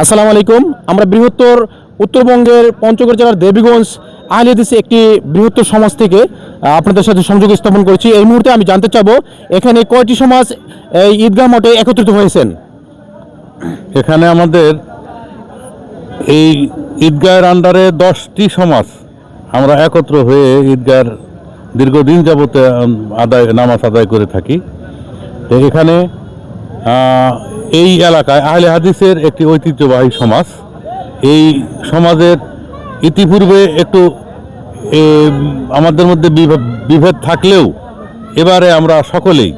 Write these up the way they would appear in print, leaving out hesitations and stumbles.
আসসালামু আলাইকুম। আমরা বৃহত্তর উত্তরবঙ্গের পঞ্চগড় জেলার দেবীগঞ্জ আহলে হাদিস একটি বৃহত্তর সমাজ থেকে আপনাদের সাথে সংযোগ স্থাপন করেছি। এই মুহূর্তে আমি জানতে চাবো এখানে কয়টি সমাজ এই ঈদগাহ মাঠে একত্রিত হয়েছেন। এখানে আমাদের এই ঈদগাহের আন্ডারে 10টি সমাজ আমরা একত্র হয়ে ঈদগাহের দীর্ঘদিন যাবতে নামাজ আদায় করে থাকি। তো এখানে এই এলাকায় আহলে হাদিসের একটি ঐতিহ্যবাহী সমাজ। এই সমাজের ইতিপূর্বে একটু আমাদের মধ্যে বিভেদ থাকলেও এবারে আমরা সকলেই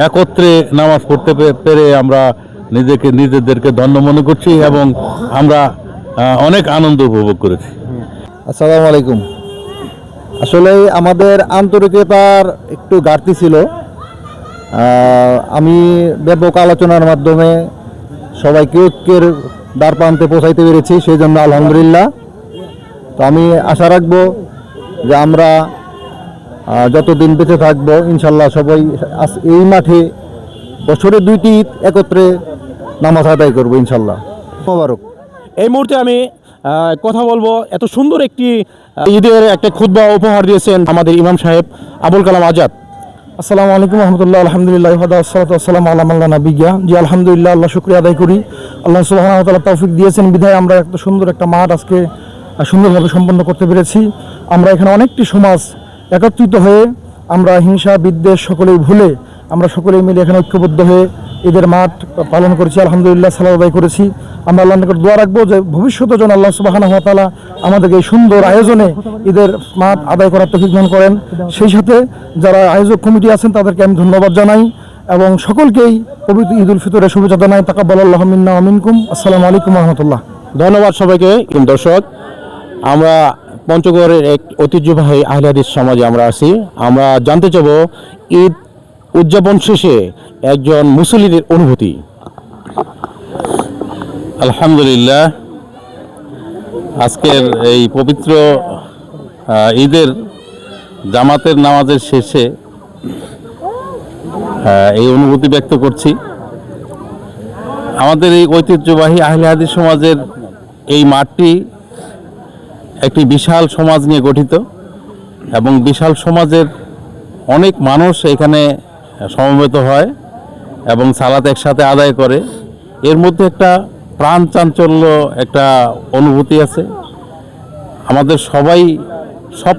একত্রে নামাজ পড়তে পেরে আমরা নিজেদেরকে ধন্য মনে করছি এবং আমরা অনেক আনন্দ উপভোগ করেছি। আসসালামু আলাইকুম। আসলে আমাদের আন্তরিকতার একটু ঘাটতি ছিল। আমি ব্যাপক আলোচনার মাধ্যমে সবাইকে ঐক্যের দ্বার প্রান্তে পৌঁছাইতে পেরেছি, সেই জন্য আলহামদুলিল্লাহ। তো আমি আশা রাখবো যে আমরা যতদিন বেঁচে থাকবো ইনশাল্লাহ সবাই এই মাঠে বছরে 2টি ঈদ একত্রে নামাজ আদায় করবো ইনশাল্লাহ। মোবারক। এই মুহূর্তে আমি কথা বলবো, এত সুন্দর একটি ঈদের একটা খুতবা উপহার দিয়েছেন আমাদের ইমাম সাহেব আবুল কালাম আজাদ। আসসালামু আলাইকুম রহমতুল্লাহ। আলহামদুলিল্লাহ ওয়াসসালাতু আলা মান লা নাবিয়্যা। জি আলহামদুলিল্লাহ, আল্লাহ শুকরিয়া আদায় করি। আল্লাহ সুবহানাহু ওয়া তাআলা তৌফিক দিয়েছেন বিধায় আমরা একটা সুন্দর একটা মাঠ আজকে সুন্দরভাবে সম্পন্ন করতে পেরেছি। আমরা এখানে অনেকটি সমাজ একত্রিত হয়ে আমরা হিংসা বিদ্বেষ সকলেই ভুলে আমরা সকলেই মিলে এখানে ঐক্যবদ্ধ হয়ে ঈদের মাঠ পালন করেছি। আলহামদুলিল্লাহ, সালাত আদায় করেছি। আমরা আল্লাহর নিকট দোয়া রাখবো যে ভবিষ্যতে যেন আল্লাহ সুবহানাহু ওয়া তাআলা আমাদেরকে এই সুন্দর আয়োজনে ঈদের মাঠ আদায় করার তৌফিক দান করেন। সেই সাথে যারা আয়োজক কমিটি আছেন তাদেরকে আমি ধন্যবাদ জানাই এবং সকলকেই পবিত্র ঈদ উল ফিতরের শুভেচ্ছা জানাই। তাকাব্বালাল্লাহু মিন্না ওয়া মিনকুম। আসসালামু আলাইকুম ওয়া রাহমাতুল্লাহ। ধন্যবাদ সবাইকে। দর্শক, আমরা পঞ্চগড়ের এক ঐতিহ্যবাহী আহলে হাদিস সমাজে আমরা আছি। আমরা জানতে চাবো ঈদ উদযাপন শেষে একজন মুসল্লির অনুভূতি। আলহামদুলিল্লাহ, আজকের এই পবিত্র ঈদের জামাতের নামাজের শেষে এই অনুভূতি ব্যক্ত করছি। আমাদের এই ঐতিহ্যবাহী আহলে হাদিস সমাজের এই মাঠটি একটি বিশাল সমাজ নিয়ে গঠিত এবং বিশাল সমাজের অনেক মানুষ এখানে সমবেত হয় এবং সালাত একসাথে আদায় করে। এর মধ্যে একটা প্রাণ চাঞ্চল্য একটা অনুভূতি আছে। আমাদের সবাই সব